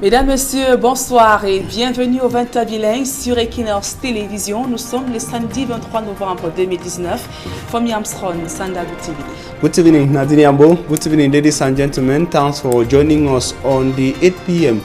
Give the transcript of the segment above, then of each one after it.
Mesdames, Messieurs, bonsoir et bienvenue au 20h bilingue sur Equinox Télévision. Nous sommes le samedi 23 novembre 2019. From Yamstron, Sanda TV. Good evening, Nadine Ambo. Good evening, ladies and gentlemen. Thanks for joining us on the 8 p.m.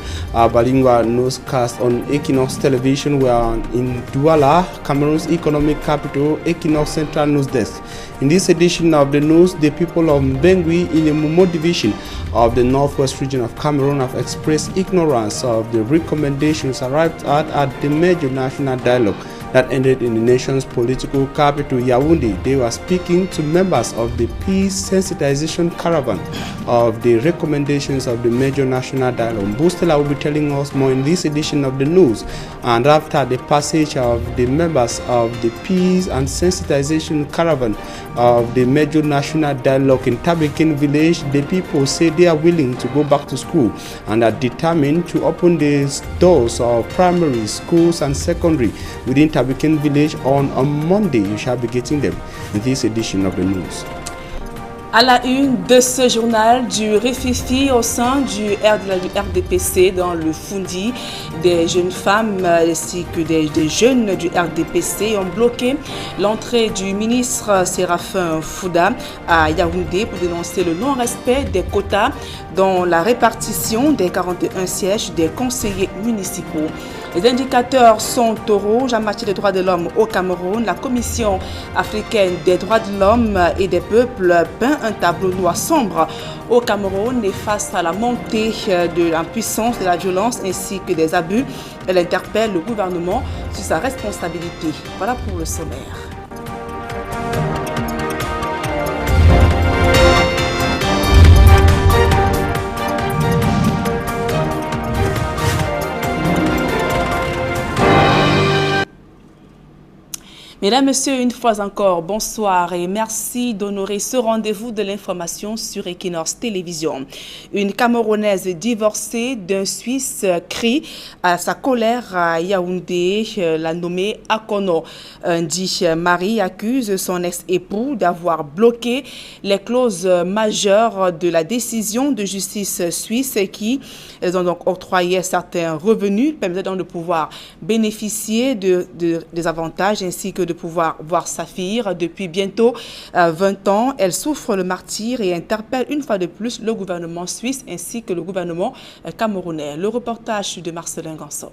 Bilingual newscast on Equinox Television. We are in Douala, Cameroon's economic capital, Equinox Central News Desk. In this edition of the news, the people of Bengui in the Momo division of the northwest region of Cameroon have expressed ignorance of the recommendations arrived at the major national dialogue that ended in the nation's political capital, Yaoundé. They were speaking to members of the peace sensitization caravan of the recommendations of the major national dialogue. Boostela will be telling us more in this edition of the news. And after the passage of the members of the peace and sensitization caravan of the major national dialogue in Tabikin village, the people say they are willing to go back to school and are determined to open the doors of primary schools and secondary within Tabikin village on Monday. You shall be getting them in this edition of the news. À la une de ce journal, du réfifi au sein du RDPC dans le Fundi, des jeunes femmes ainsi que des jeunes du RDPC ont bloqué l'entrée du ministre Séraphin Fouda à Yaoundé pour dénoncer le non-respect des quotas dans la répartition des 41 sièges des conseillers municipaux. Les indicateurs sont au rouge en matière de droits de l'homme au Cameroun. La Commission africaine des droits de l'homme et des peuples peint un tableau noir sombre au Cameroun et face à la montée de l'impuissance, de la violence ainsi que des abus. Elle interpelle le gouvernement sur sa responsabilité. Voilà pour le sommaire. Mesdames, Messieurs, une fois encore, bonsoir et merci d'honorer ce rendez-vous de l'information sur Equinox Télévision. Une Camerounaise divorcée d'un Suisse crie à sa colère à Yaoundé, la nommée Akono. Dit Marie accuse son ex-époux d'avoir bloqué les clauses majeures de la décision de justice suisse qui ont donc octroyé certains revenus, permettant de pouvoir bénéficier des avantages ainsi que de pouvoir voir sa fille. Depuis bientôt 20 ans, elle souffre le martyre et interpelle une fois de plus le gouvernement suisse ainsi que le gouvernement camerounais. Le reportage de Marcelin Gansop.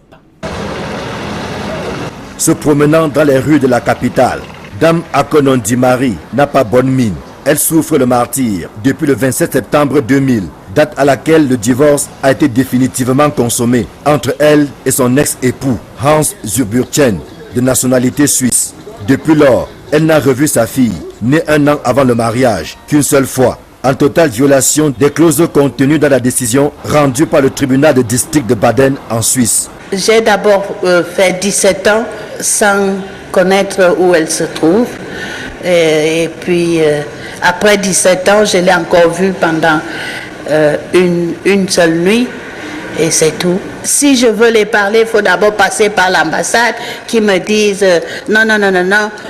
Se promenant dans les rues de la capitale, Dame Akonondi Marie n'a pas bonne mine. Elle souffre le martyre depuis le 27 septembre 2000, date à laquelle le divorce a été définitivement consommé entre elle et son ex-époux, Hans Zurburchen, de nationalité suisse. Depuis lors, elle n'a revu sa fille, née un an avant le mariage, qu'une seule fois, en totale violation des clauses contenues dans la décision rendue par le tribunal de district de Baden en Suisse. J'ai d'abord fait 17 ans sans connaître où elle se trouve. Et puis, après 17 ans, je l'ai encore vue pendant une seule nuit. Et c'est tout. Si je veux les parler, il faut d'abord passer par l'ambassade qui me disent non,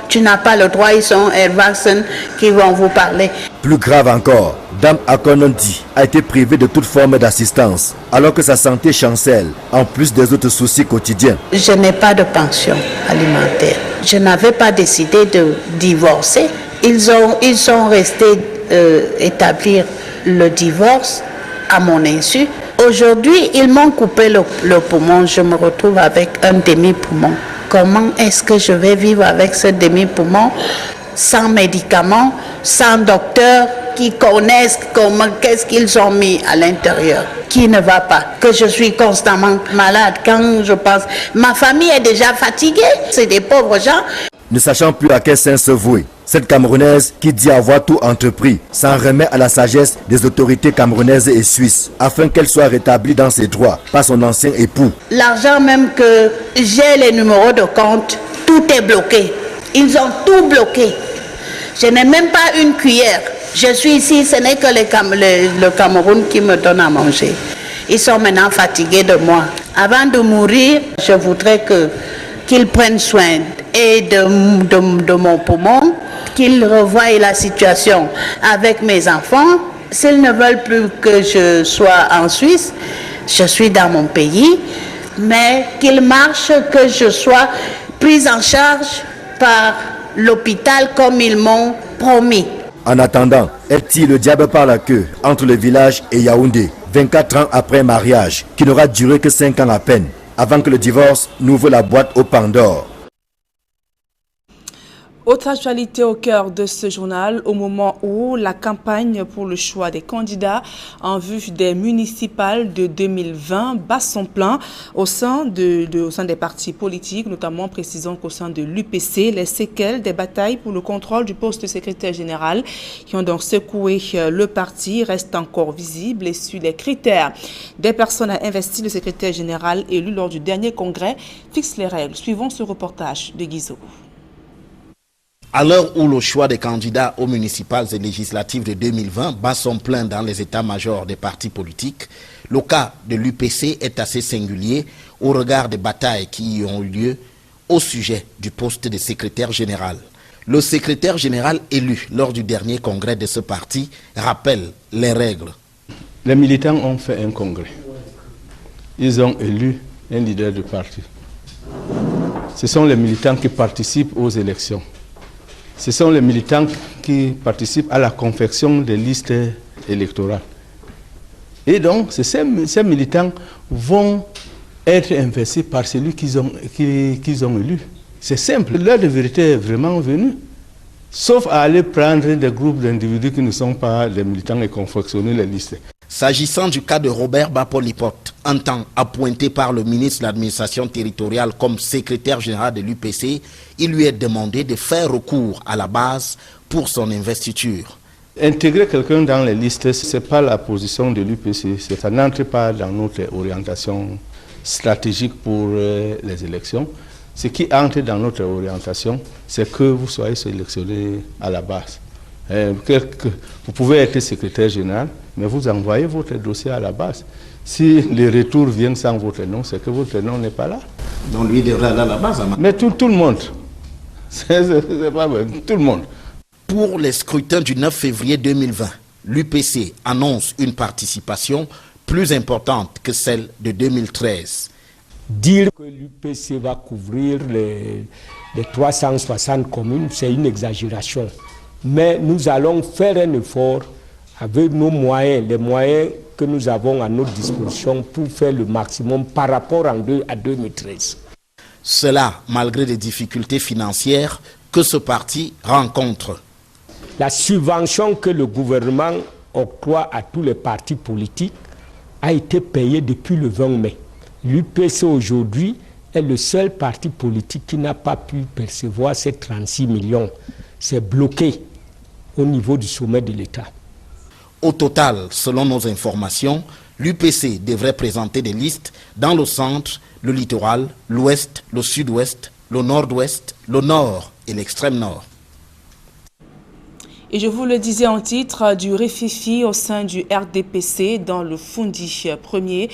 tu n'as pas le droit, ils sont Erwachsen qui vont vous parler. Plus grave encore, Dame Akonondi a été privée de toute forme d'assistance alors que sa santé chancelle, en plus des autres soucis quotidiens. Je n'ai pas de pension alimentaire. Je n'avais pas décidé de divorcer. Ils sont restés établir le divorce à mon insu. Aujourd'hui, ils m'ont coupé le poumon. Je me retrouve avec un demi-poumon. Comment est-ce que je vais vivre avec ce demi-poumon sans médicaments, sans docteur qui connaissent qu'est-ce qu'ils ont mis à l'intérieur, qui ne va pas, que je suis constamment malade. Quand je pense, ma famille est déjà fatiguée, c'est des pauvres gens. Ne sachant plus à quel saint se vouer, cette Camerounaise qui dit avoir tout entrepris s'en remet à la sagesse des autorités camerounaises et suisses afin qu'elle soit rétablie dans ses droits par son ancien époux. L'argent même que j'ai, les numéros de compte, tout est bloqué. Ils ont tout bloqué. Je n'ai même pas une cuillère. Je suis ici, ce n'est que le Cameroun qui me donne à manger. Ils sont maintenant fatigués de moi. Avant de mourir, je voudrais qu'ils prennent soin et de mon poumon, qu'ils revoient la situation avec mes enfants. S'ils ne veulent plus que je sois en Suisse, je suis dans mon pays, mais qu'il marche, que je sois prise en charge par l'hôpital comme ils m'ont promis. En attendant, elle tire le diable par la queue entre le village et Yaoundé, 24 ans après un mariage qui n'aura duré que 5 ans à peine, avant que le divorce n'ouvre la boîte aux Pandore. Autre actualité au cœur de ce journal, au moment où la campagne pour le choix des candidats en vue des municipales de 2020 bat son plein au sein des partis politiques, notamment précisons qu'au sein de l'UPC, les séquelles des batailles pour le contrôle du poste de secrétaire général qui ont donc secoué le parti restent encore visibles et sur les critères des personnes à investir. Le secrétaire général élu lors du dernier congrès fixe les règles. Suivons ce reportage de Guizot. À l'heure où le choix des candidats aux municipales et législatives de 2020 bat son plein dans les états-majors des partis politiques, le cas de l'UPC est assez singulier au regard des batailles qui y ont eu lieu au sujet du poste de secrétaire général. Le secrétaire général élu lors du dernier congrès de ce parti rappelle les règles. Les militants ont fait un congrès. Ils ont élu un leader du parti. Ce sont les militants qui participent aux élections. Ce sont les militants qui participent à la confection des listes électorales. Et donc, ces militants vont être investis par celui qu'ils ont élu. C'est simple. L'heure de vérité est vraiment venue. Sauf à aller prendre des groupes d'individus qui ne sont pas des militants et confectionner les listes. S'agissant du cas de Robert Bapolipote, un temps appointé par le ministre de l'administration territoriale comme secrétaire général de l'UPC, il lui est demandé de faire recours à la base pour son investiture. Intégrer quelqu'un dans les listes, ce n'est pas la position de l'UPC, ça n'entre pas dans notre orientation stratégique pour les élections. Ce qui entre dans notre orientation, c'est que vous soyez sélectionné à la base. Vous pouvez être secrétaire général, mais vous envoyez votre dossier à la base. Si les retours viennent sans votre nom, c'est que votre nom n'est pas là. Donc lui devrait aller à la base. Mais tout le monde. C'est pas vrai, tout le monde. Pour les scrutins du 9 février 2020, l'UPC annonce une participation plus importante que celle de 2013. Dire que l'UPC va couvrir les 360 communes, c'est une exagération. Mais nous allons faire un effort avec nos moyens, les moyens que nous avons à notre disposition pour faire le maximum par rapport à 2013. Cela malgré les difficultés financières que ce parti rencontre. La subvention que le gouvernement octroie à tous les partis politiques a été payée depuis le 20 mai. L'UPC aujourd'hui est le seul parti politique qui n'a pas pu percevoir ces 36 millions. C'est bloqué au niveau du sommet de l'État. Au total, selon nos informations, l'UPC devrait présenter des listes dans le centre, le littoral, l'ouest, le sud-ouest, le nord-ouest, le nord et l'extrême nord. Et je vous le disais en titre, du réfifi au sein du RDPC dans le Fundi premier,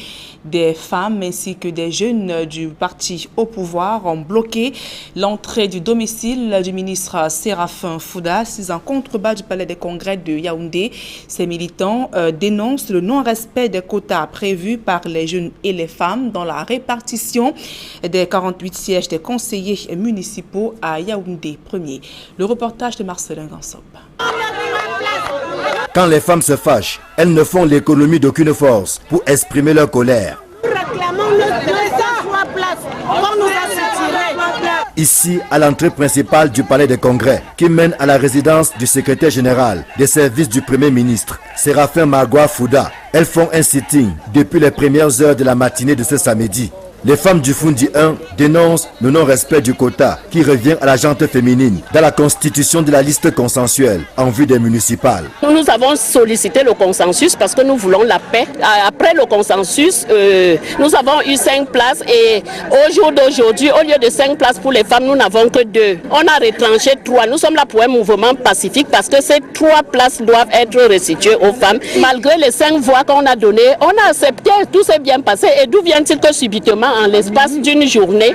des femmes ainsi que des jeunes du parti au pouvoir ont bloqué l'entrée du domicile du ministre Séraphin Fouda, en contrebas du palais des congrès de Yaoundé. Ces militants dénoncent le non-respect des quotas prévus par les jeunes et les femmes dans la répartition des 48 sièges des conseillers municipaux à Yaoundé premier. Le reportage de Marcelin Gansop. Quand les femmes se fâchent, elles ne font l'économie d'aucune force pour exprimer leur colère. Nous réclamons le 203 places qu'on nous a retiré. Ici, à l'entrée principale du palais des congrès, qui mène à la résidence du secrétaire général des services du Premier ministre, Séraphin Magua Fouda, elles font un sitting depuis les premières heures de la matinée de ce samedi. Les femmes du Fundi 1 dénoncent le non-respect du quota qui revient à la gente féminine dans la constitution de la liste consensuelle en vue des municipales. Nous avons sollicité le consensus parce que nous voulons la paix. Après le consensus, nous avons eu 5 places et au jour d'aujourd'hui, au lieu de 5 places pour les femmes, nous n'avons que 2. On a retranché 3. Nous sommes là pour un mouvement pacifique parce que ces 3 places doivent être restituées aux femmes. Malgré les 5 voix qu'on a données, on a accepté, tout s'est bien passé. Et d'où vient-il que subitement, en l'espace d'une journée,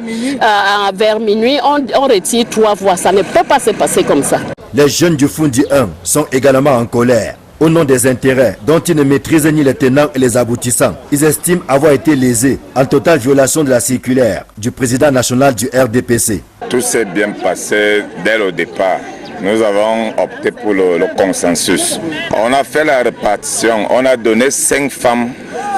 vers minuit, on retire 3 voix. Ça ne peut pas se passer comme ça. Les jeunes du Fundi 1 sont également en colère. au nom des intérêts dont ils ne maîtrisent ni les tenants et les aboutissants. Ils estiment avoir été lésés en totale violation de la circulaire du président national du RDPC. Tout s'est bien passé dès le départ. Nous avons opté pour le consensus. On a fait la répartition, on a donné 5 femmes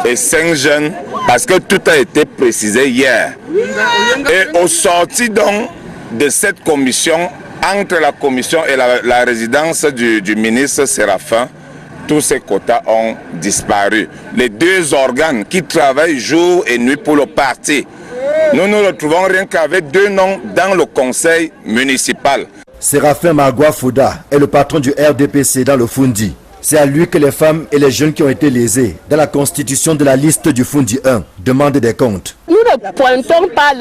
et 5 jeunes parce que tout a été précisé hier. Et au sorti donc de cette commission, entre la commission et la résidence du ministre Séraphin, tous ces quotas ont disparu. Les 2 organes qui travaillent jour et nuit pour le parti, nous ne retrouvons rien qu'avec 2 noms dans le conseil municipal. Séraphin Magua Fouda est le patron du RDPC dans le Fundi. C'est à lui que les femmes et les jeunes qui ont été lésés dans la constitution de la liste du Fundi 1 demandent des comptes. Nous ne pointons pas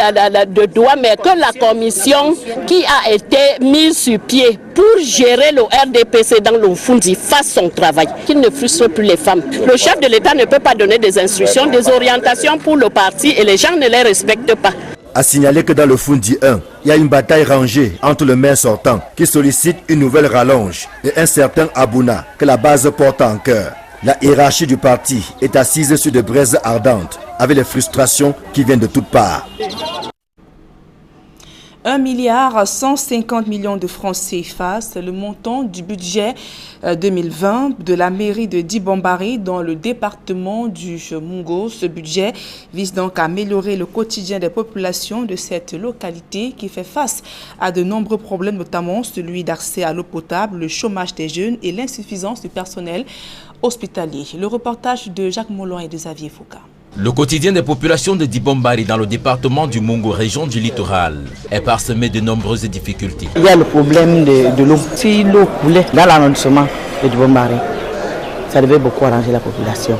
de doigt, mais que la commission qui a été mise sur pied pour gérer le RDPC dans le Fundi fasse son travail, qu'il ne frustre plus les femmes. Le chef de l'État ne peut pas donner des instructions, des orientations pour le parti et les gens ne les respectent pas. A signaler que dans le Fundi 1, il y a une bataille rangée entre le maire sortant qui sollicite une nouvelle rallonge et un certain Abouna que la base porte en cœur. La hiérarchie du parti est assise sur des braises ardentes avec les frustrations qui viennent de toutes parts. 1,150 milliard de francs CFA, c'est le montant du budget 2020 de la mairie de Dibombari dans le département du Mungo. Ce budget vise donc à améliorer le quotidien des populations de cette localité qui fait face à de nombreux problèmes, notamment celui d'accès à l'eau potable, le chômage des jeunes et l'insuffisance du personnel hospitalier. Le reportage de Jacques Moulin et de Xavier Foucault. Le quotidien des populations de Dibombari dans le département du Mungo, région du littoral, est parsemé de nombreuses difficultés. Il y a le problème de l'eau. Si l'eau coulait dans l'arrondissement de Dibombari, ça devait beaucoup arranger la population.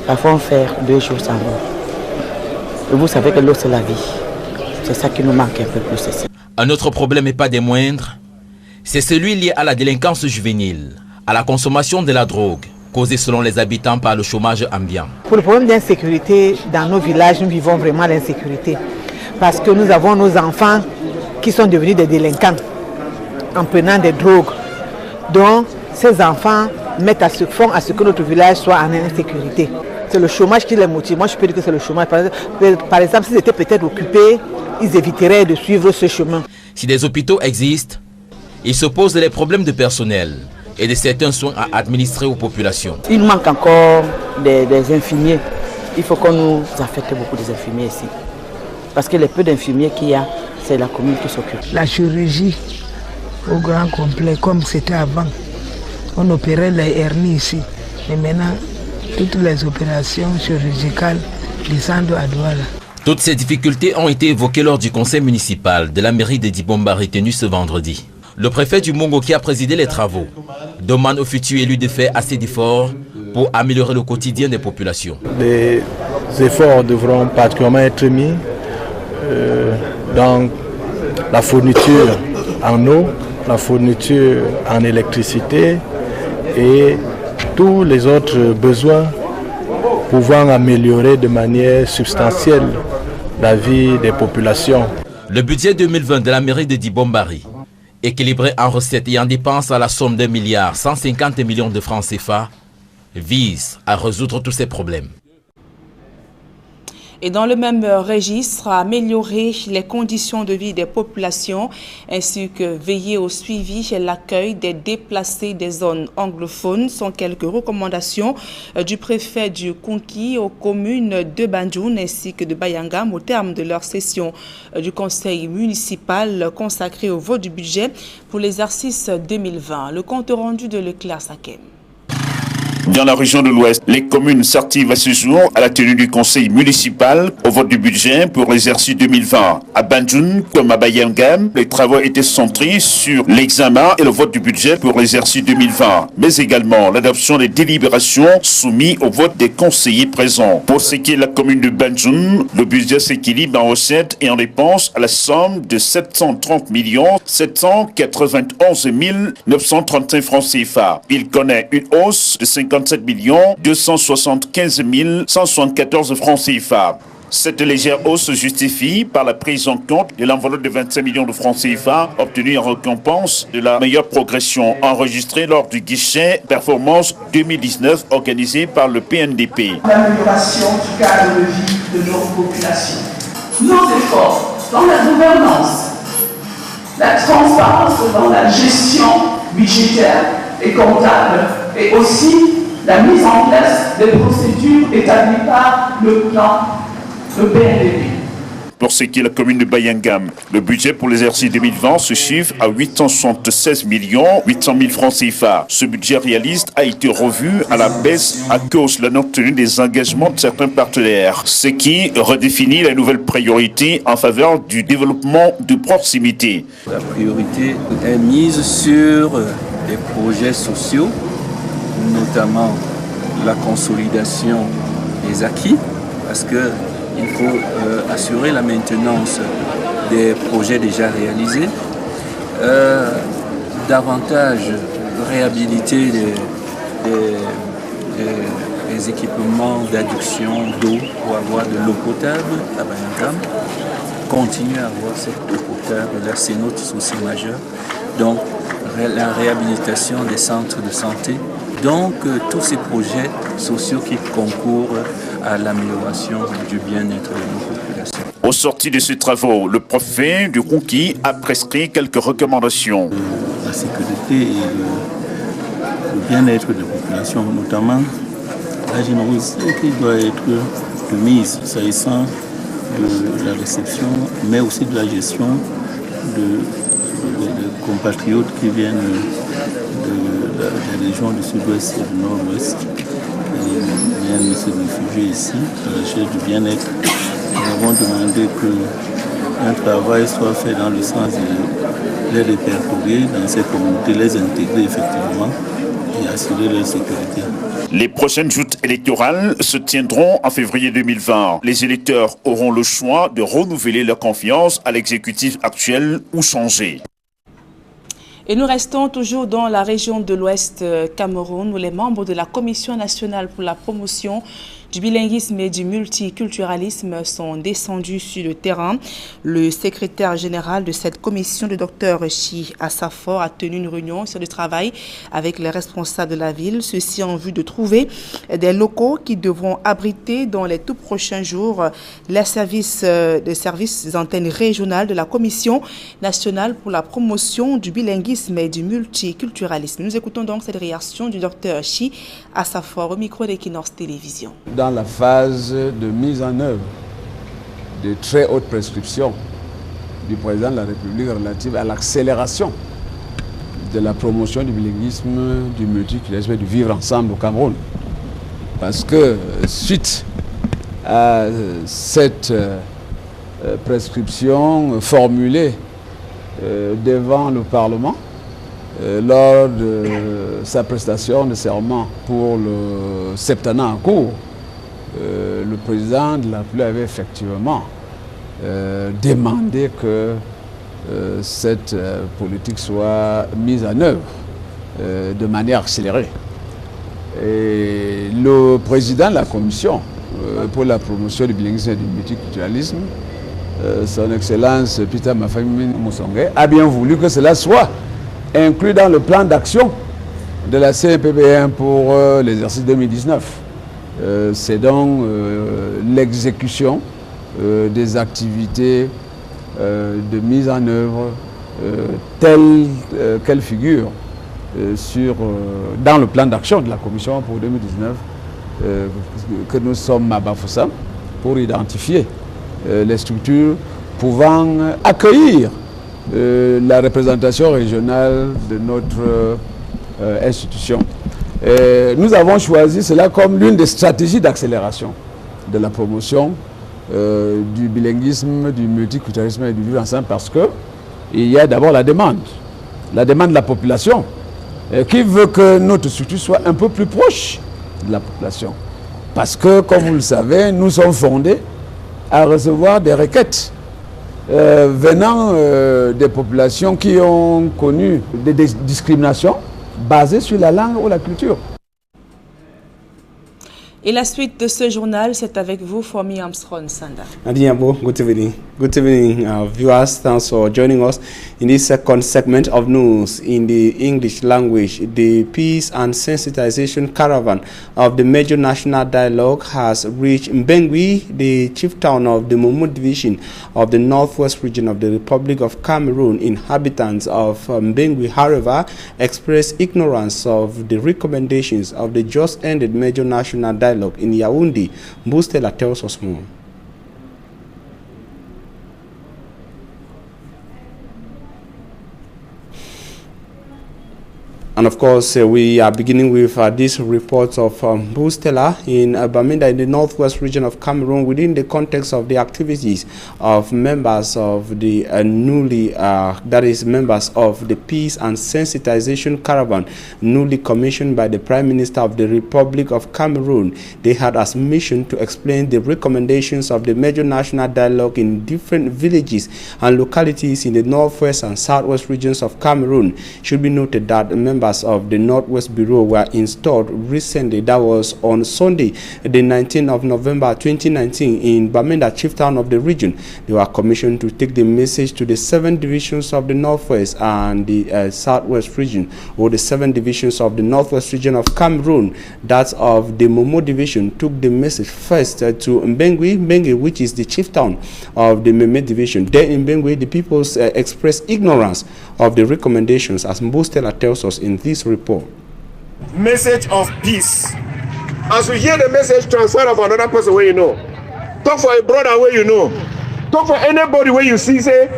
Parfois on fait 2 jours sans eau. Et vous savez que l'eau c'est la vie. C'est ça qui nous manque un peu plus. Un autre problème et pas des moindres, c'est celui lié à la délinquance juvénile, à la consommation de la drogue, causée selon les habitants par le chômage ambiant. Pour le problème d'insécurité, dans nos villages, nous vivons vraiment l'insécurité. Parce que nous avons nos enfants qui sont devenus des délinquants en prenant des drogues. Donc, ces enfants font à ce que notre village soit en insécurité. C'est le chômage qui les motive. Moi, je peux dire que c'est le chômage. Par exemple, s'ils étaient peut-être occupés, ils éviteraient de suivre ce chemin. Si des hôpitaux existent, il se pose les problèmes de personnel et de certains soins à administrer aux populations. Il manque encore des infirmiers. Il faut qu'on nous affecte beaucoup des infirmiers ici. Parce que les peu d'infirmiers qu'il y a, c'est la commune qui s'occupe. La chirurgie au grand complet, comme c'était avant, on opérait les hernies ici. Et maintenant, toutes les opérations chirurgicales descendent à Douala. Toutes ces difficultés ont été évoquées lors du conseil municipal de la mairie de Dibombari tenu ce vendredi. Le préfet du Mungo qui a présidé les travaux demande au futur élu de faire assez d'efforts pour améliorer le quotidien des populations. Des efforts devront particulièrement être mis dans la fourniture en eau, la fourniture en électricité et tous les autres besoins pouvant améliorer de manière substantielle la vie des populations. Le budget 2020 de la mairie de Dibombari, équilibré en recettes et en dépenses à la somme d'1,150 milliard de francs CFA, vise à résoudre tous ces problèmes. Et dans le même registre, améliorer les conditions de vie des populations ainsi que veiller au suivi et l'accueil des déplacés des zones anglophones sont quelques recommandations du préfet du Konki aux communes de Banjoun ainsi que de Bayangam au terme de leur session du conseil municipal consacré au vote du budget pour l'exercice 2020. Le compte rendu de Leclerc Sakem. Dans la région de l'Ouest, les communes s'activent à ce jour à la tenue du conseil municipal au vote du budget pour l'exercice 2020. À Banjoun comme à Bayangam, les travaux étaient centrés sur l'examen et le vote du budget pour l'exercice 2020, mais également l'adoption des délibérations soumises au vote des conseillers présents. Pour ce qui est de la commune de Banjoun, le budget s'équilibre en recettes et en dépenses à la somme de 730 791 935 francs CFA. Il connaît une hausse de 57 275 174 francs CFA. Cette légère hausse se justifie par la prise en compte de l'enveloppe de 25 millions de francs CFA obtenue en récompense de la meilleure progression enregistrée lors du guichet Performance 2019 organisé par le PNDP. L'amélioration du cadre de vie de nos populations. Nos efforts dans la gouvernance, la transparence dans la gestion budgétaire et comptable et aussi la mise en place des procédures établies par le plan de PNDP. Pour ce qui est de la commune de Bayangam, le budget pour l'exercice 2020 se chiffre à 876 800 000 francs CFA. Ce budget réaliste a été revu à la baisse à cause de la non-tenue des engagements de certains partenaires, ce qui redéfinit la nouvelle priorité en faveur du développement de proximité. La priorité est mise sur des projets sociaux, notamment la consolidation des acquis, parce que il faut assurer la maintenance des projets déjà réalisés, davantage réhabiliter les équipements d'adduction d'eau pour avoir de l'eau potable à Bayangam, continuer à avoir cette eau potable, là c'est notre souci majeur, donc la réhabilitation des centres de santé, donc tous ces projets sociaux qui concourent à l'amélioration du bien-être de nos populations. Au sorti de ces travaux, le préfet du Conquis a prescrit quelques recommandations. La sécurité et le bien-être des populations, notamment la générosité qui doit être de mise s'agissant de la réception, mais aussi de la gestion de compatriotes qui viennent des régions du sud-ouest et du nord-ouest. Ils viennent se réfugier ici à la recherche du bien-être. Nous avons demandé qu'un travail soit fait dans le sens de les répertorier dans ces communautés, les intégrer effectivement et assurer leur sécurité. Les prochaines joutes électorales se tiendront en février 2020. Les électeurs auront le choix de renouveler leur confiance à l'exécutif actuel ou changer. Et nous restons toujours dans la région de l'Ouest Cameroun où les membres de la Commission nationale pour la promotion du bilinguisme et du multiculturalisme sont descendus sur le terrain. Le secrétaire général de cette commission, le Dr Chi Assafor, a tenu une réunion sur le travail avec les responsables de la ville, ceci en vue de trouver des locaux qui devront abriter dans les tout prochains jours les services antennes régionales de la Commission nationale pour la promotion du bilinguisme et du multiculturalisme. Nous écoutons donc cette réaction du Dr Chi Assafor au micro d'Equinox Télévision. Dans la phase de mise en œuvre de très hautes prescriptions du président de la République relative à l'accélération de la promotion du bilinguisme, du multiculturalisme et du vivre ensemble au Cameroun. Parce que suite à cette prescription formulée devant le Parlement, lors de sa prestation de serment pour le septennat en cours, le président de la République avait effectivement demandé que cette politique soit mise en œuvre de manière accélérée. Et le président de la commission pour la promotion du bilinguisme et du multiculturalisme, son Excellence Peter Mafami Moussongé, a bien voulu que cela soit inclus dans le plan d'action de la CNPB1 pour l'exercice 2019. C'est donc l'exécution des activités de mise en œuvre telles qu'elles figurent dans le plan d'action de la Commission pour 2019 que nous sommes à Bafoussam pour identifier les structures pouvant accueillir la représentation régionale de notre institution. Nous avons choisi cela comme l'une des stratégies d'accélération de la promotion du bilinguisme, du multiculturalisme et du vivre ensemble parce qu'il y a d'abord la demande de la population qui veut que notre structure soit un peu plus proche de la population. Parce que, comme vous le savez, nous sommes fondés à recevoir des requêtes venant des populations qui ont connu des discriminations basées sur la langue ou la culture. Et la suite de ce journal, c'est avec vous, Fomi Armstrong Sanda. Adiambo, good evening. Good evening, viewers. Thanks for joining us in this second segment of news in the English language. The Peace and Sensitization Caravan of the Major National Dialogue has reached Mbengui, the chief town of the Momo Division of the Northwest region of the Republic of Cameroon. Inhabitants of Mbengui, however, expressed ignorance of the recommendations of the just ended Major National Dialogue in Yaoundé. Mbustela tells us more. And of course, we are beginning with this report of Mbustela in Bamenda in the northwest region of Cameroon within the context of the activities of members of the members of the Peace and Sensitization Caravan, newly commissioned by the Prime Minister of the Republic of Cameroon. They had as mission to explain the recommendations of the Major National Dialogue in different villages and localities in the northwest and southwest regions of Cameroon. It should be noted that members of the Northwest Bureau were installed recently. That was on Sunday, the 19th of November 2019 in Bamenda, chief town of the region. They were commissioned to take the message to the 7 divisions of the Northwest and the Southwest region, or the 7 divisions of the Northwest region of Cameroon. That of the Momo division took the message first to Mbengui, which is the chief town of the Meme division. There in Mbengui, the people expressed ignorance of the recommendations, as Mbustela tells us in this report. Message of peace. As we hear the message, transfer of another person where you know. Talk for a brother where you know. Talk for anybody where you see, say,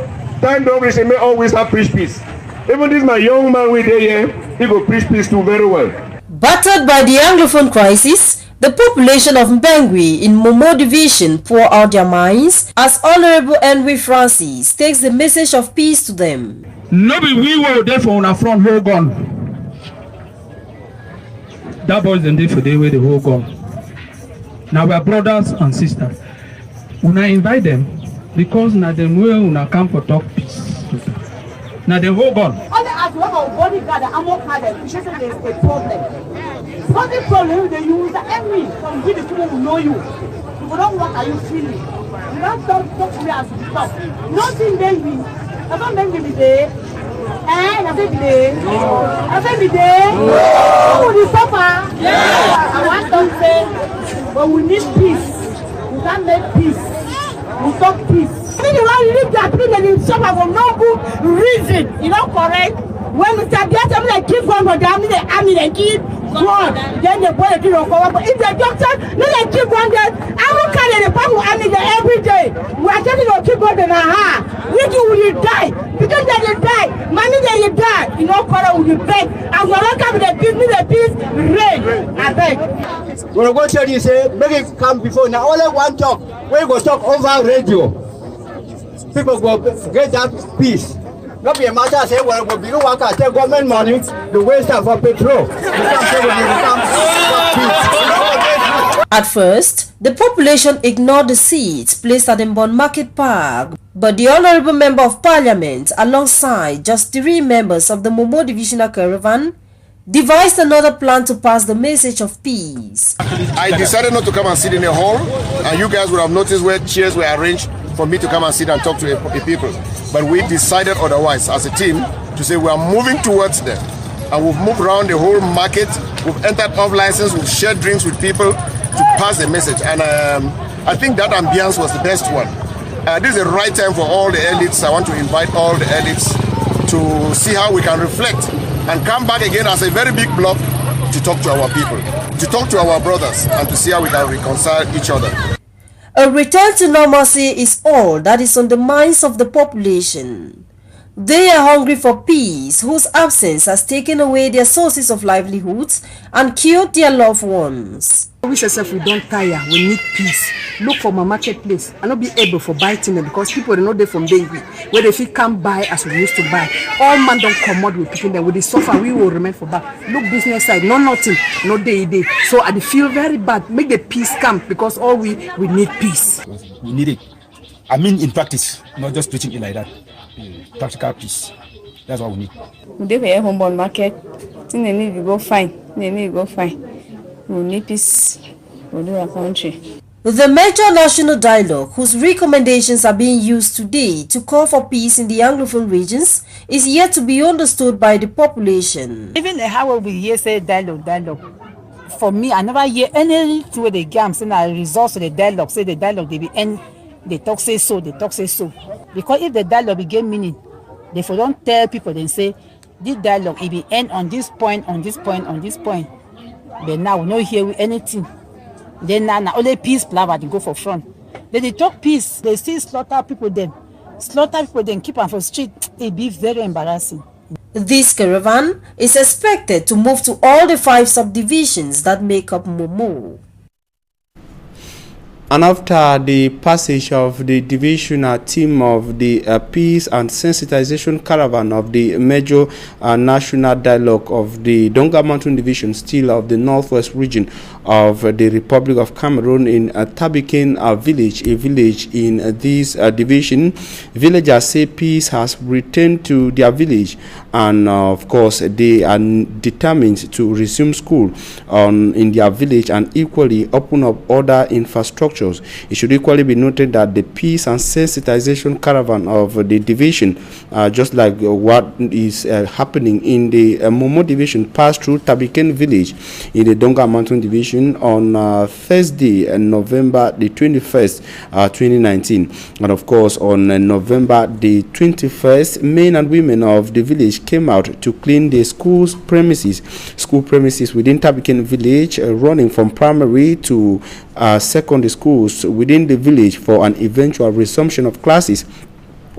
time don't reach, may always have preach peace. Even this my young man with here, he will preach peace too very well. Battered by the Anglophone crisis, the population of Mbengui in Momo division pour out their minds as Honorable Henry Francis takes the message of peace to them. Nobody we were there for on a front whole gun. That boys them there for the way the whole gun. Now we are brothers and sisters. When I invite them, because now them will not come for talk peace. Now the whole gun. Only as one of bodyguard and ammo card, you should say there's a problem. Not the problem they use every from the people who know you. You don't what are you feeling? You don't talk to me as you talk. Nothing then we. I don't make me there. I think there. I think there. Who will suffer? I want to say, but we need peace. We can't make peace. We talk peace. Anyone live that thing in suffer for no good reason. You know, correct? When we start getting like keep going for the army, they keep going. Then the boy do not go. But if the doctor, no, they keep going there. I will carry the people army there every day. We are telling you keep going there. We will die because they will die. Money they will die. You know, Kora will beg. And we are coming to give me the peace. Rain. I beg. When I go tell you, say, make it come before. Now only one talk. We go talk over radio. People go get that peace. Not be a matter of saying, well, we don't want to take government money, the waste of for petrol. At first, the population ignored the seats placed at Mbon Market Park, but the Honorable Member of Parliament, alongside just 3 members of the Momo Divisional Caravan, devised another plan to pass the message of peace. I decided not to come and sit in a hall, and you guys would have noticed where chairs were arranged for me to come and sit and talk to the people. But we decided otherwise as a team to say we are moving towards them. And we've moved around the whole market. We've entered off license. We've shared drinks with people to pass the message. And I think that ambience was the best one. This is the right time for all the elites. I want to invite all the elites to see how we can reflect and come back again as a very big block to talk to our people, to talk to our brothers, and to see how we can reconcile each other. A return to normalcy is all that is on the minds of the population. They are hungry for peace, whose absence has taken away their sources of livelihoods and killed their loved ones. We wish ourselves we don't tire, we need peace. Look for my marketplace and not be able for biting them because people are not there from Mbengui, where they feel can't buy as we used to buy. All man don't come out with people there. With the suffer, we will remain for back. Look business side, no nothing, no day. So I feel very bad. Make the peace come because all we need peace. We need it. I mean in practice, not just preaching it like that. Practical peace. That's what we need. We do have home market. They need to go fine. We need peace. The major national dialogue, whose recommendations are being used today to call for peace in the Anglophone regions, is yet to be understood by the population. Even how we hear say dialogue. For me, I never hear anything where they games and I resort to the dialogue. Say the dialogue they be end. They talk say so. Because if the dialogue be gain meaning, they for don't tell people then say this dialogue it be end on this point. But now we don't hear anything. Then now only peace plover they go for front. Then they talk peace. They still slaughter people then keep them for street. It be very embarrassing. This caravan is expected to move to all the 5 subdivisions that make up Momo. And after the passage of the divisional team of the Peace and Sensitization Caravan of the major national dialogue of the Donga Mountain Division, still of the northwest region of the Republic of Cameroon in Tabiken village, a village in this division, villagers say peace has returned to their village, and of course they are determined to resume school in their village and equally open up other infrastructure. It should equally be noted that the Peace and Sensitization Caravan of the division, just like what is happening in the Momo division, passed through Tabiken village in the Donga Mountain division on Thursday, November the 21st, 2019. And of course, on November the 21st, men and women of the village came out to clean the school premises within Tabiken village, running from primary to secondary schools within the village for an eventual resumption of classes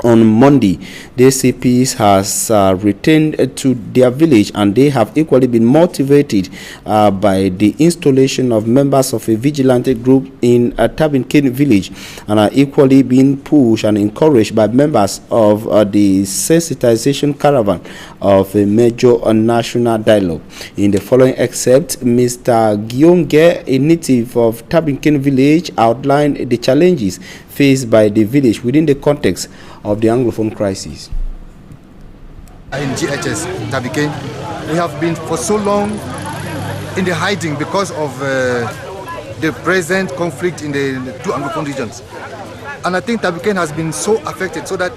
on Monday. The CPs has returned to their village, and they have equally been motivated by the installation of members of a vigilante group in Tabiken village, and are equally being pushed and encouraged by members of the sensitization caravan of a major national dialogue. In the following excerpt, Mr. Guillaume Guerre, a native of Tabiken village, outlined the challenges faced by the village within the context of the Anglophone crisis. In GHS Tabiken, we have been for so long in the hiding because of the present conflict in the 2 Anglophone regions. And I think Tabiken has been so affected so that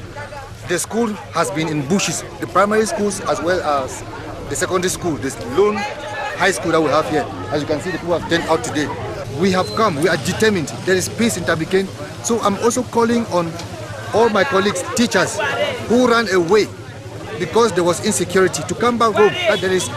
the school has been in bushes, the primary schools as well as the secondary school, this lone high school that we have here. As you can see, the people have turned out today. We have come, we are determined. There is peace in Tabiken. So I'm also calling on all my colleagues, teachers who ran away because there was insecurity, to come back home. That there is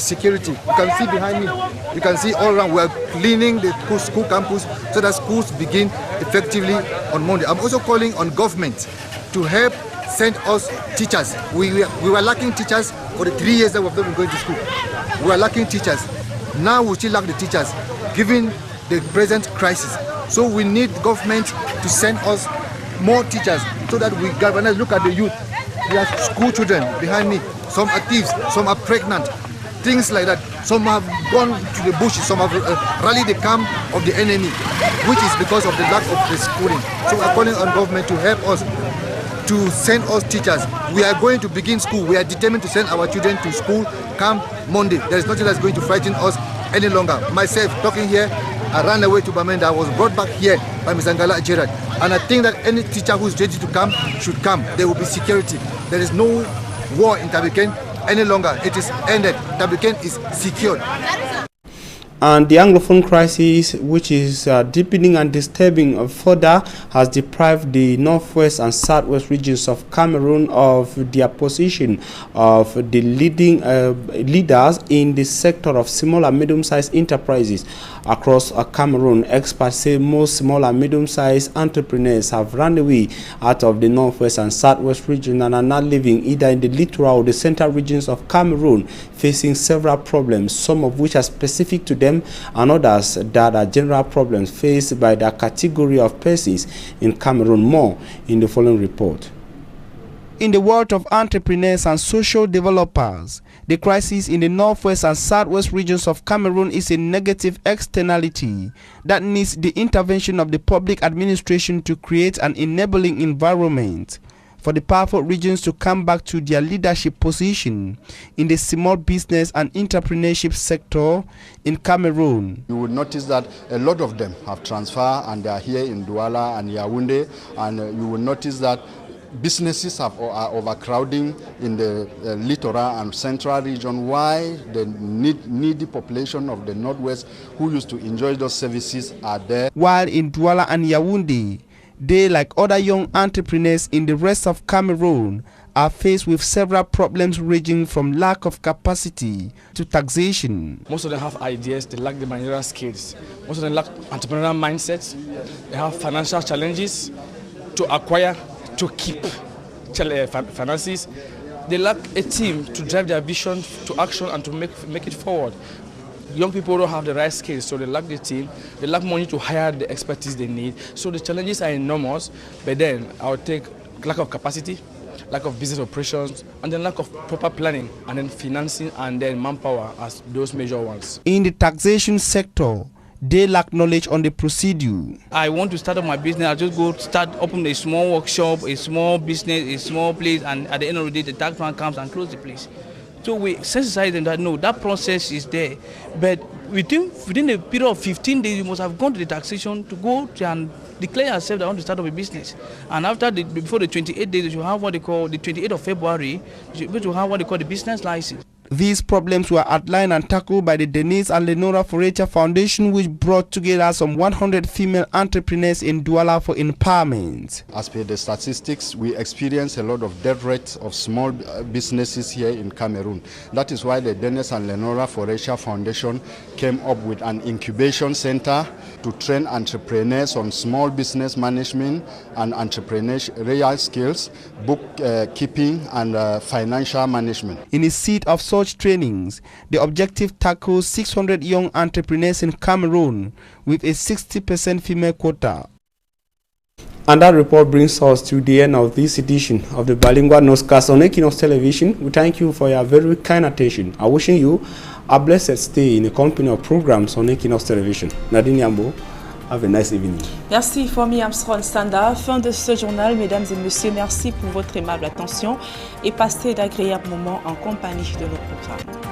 security. You can see behind me, you can see all around, we are cleaning the school campus so that schools begin effectively on Monday. I'm also calling on government to help send us teachers. We were lacking teachers for the 3 years that we've been going to school. We were lacking teachers. Now we still lack the teachers, given the present crisis. So we need government to send us more teachers so that we galvanize. Look at the youth. We have school children behind me. Some are thieves, some are pregnant, things like that. Some have gone to the bushes, some have rallied the camp of the enemy, which is because of the lack of the schooling. So we are calling on government to help us, to send us teachers. We are going to begin school. We are determined to send our children to school camp Monday. There is nothing that's going to frighten us any longer. Myself, talking here, I ran away to Bamenda. I was brought back here by Ms. Angala Gerard. And I think that any teacher who is ready to come should come. There will be security. There is no war in Tabiken any longer. It is ended. Tabiken is secured. And the Anglophone crisis, which is deepening and disturbing further, has deprived the northwest and southwest regions of Cameroon of their position of the leading leaders in the sector of small and medium-sized enterprises across Cameroon. Experts say most small and medium-sized entrepreneurs have run away out of the northwest and southwest region and are now living either in the littoral or the central regions of Cameroon, facing several problems, some of which are specific to them and others that are general problems faced by the category of persons in Cameroon. More in the following report. In the world of entrepreneurs and social developers, the crisis in the northwest and southwest regions of Cameroon is a negative externality that needs the intervention of the public administration to create an enabling environment for the powerful regions to come back to their leadership position in the small business and entrepreneurship sector in Cameroon. You will notice that a lot of them have transferred and they are here in Douala and Yaoundé, and you will notice that businesses are overcrowding in the littoral and central region. Why the needy population of the northwest who used to enjoy those services are there. While in Douala and Yaoundé, they, like other young entrepreneurs in the rest of Cameroon, are faced with several problems ranging from lack of capacity to taxation. Most of them have ideas, they lack the managerial skills. Most of them lack entrepreneurial mindsets. They have financial challenges to acquire, to keep finances. They lack a team to drive their vision to action and to make it forward. Young people don't have the right skills, so they lack the team. They lack money to hire the expertise they need. So the challenges are enormous, but then I would take lack of capacity, lack of business operations, and then lack of proper planning, and then financing, and then manpower as those major ones. In the taxation sector, they lack knowledge on the procedure. I want to start up my business. I just go open a small workshop, a small business, a small place, and at the end of the day, the tax man comes and closes the place. So we sensitize them that no, that process is there. But within a period of 15 days, you must have gone to the taxation to go to and declare yourself that I want to start up a business. And after before the 28 days, you have what they call the 28th of February, you have what they call the business license. These problems were outlined and tackled by the Denise and Lenora Forecha Foundation, which brought together some 100 female entrepreneurs in Douala for empowerment. As per the statistics, we experience a lot of death rates of small businesses here in Cameroon. That is why the Denise and Lenora Forecha Foundation came up with an incubation center to train entrepreneurs on small business management and entrepreneurial skills, bookkeeping and financial management. In a seat of such trainings, the objective tackles 600 young entrepreneurs in Cameroon with a 60% female quota. And that report brings us to the end of this edition of the Bilingual Newscast on Equinox Television. We thank you for your very kind attention. I'm wishing you a blessed stay in the company of programs on Equinox Television. Nadine Yambo, have a nice evening. Merci, Fomi Armstrong Sanda. Fin de ce journal, mesdames et messieurs. Merci pour votre aimable attention et passez d'agréables moments en compagnie de nos programmes.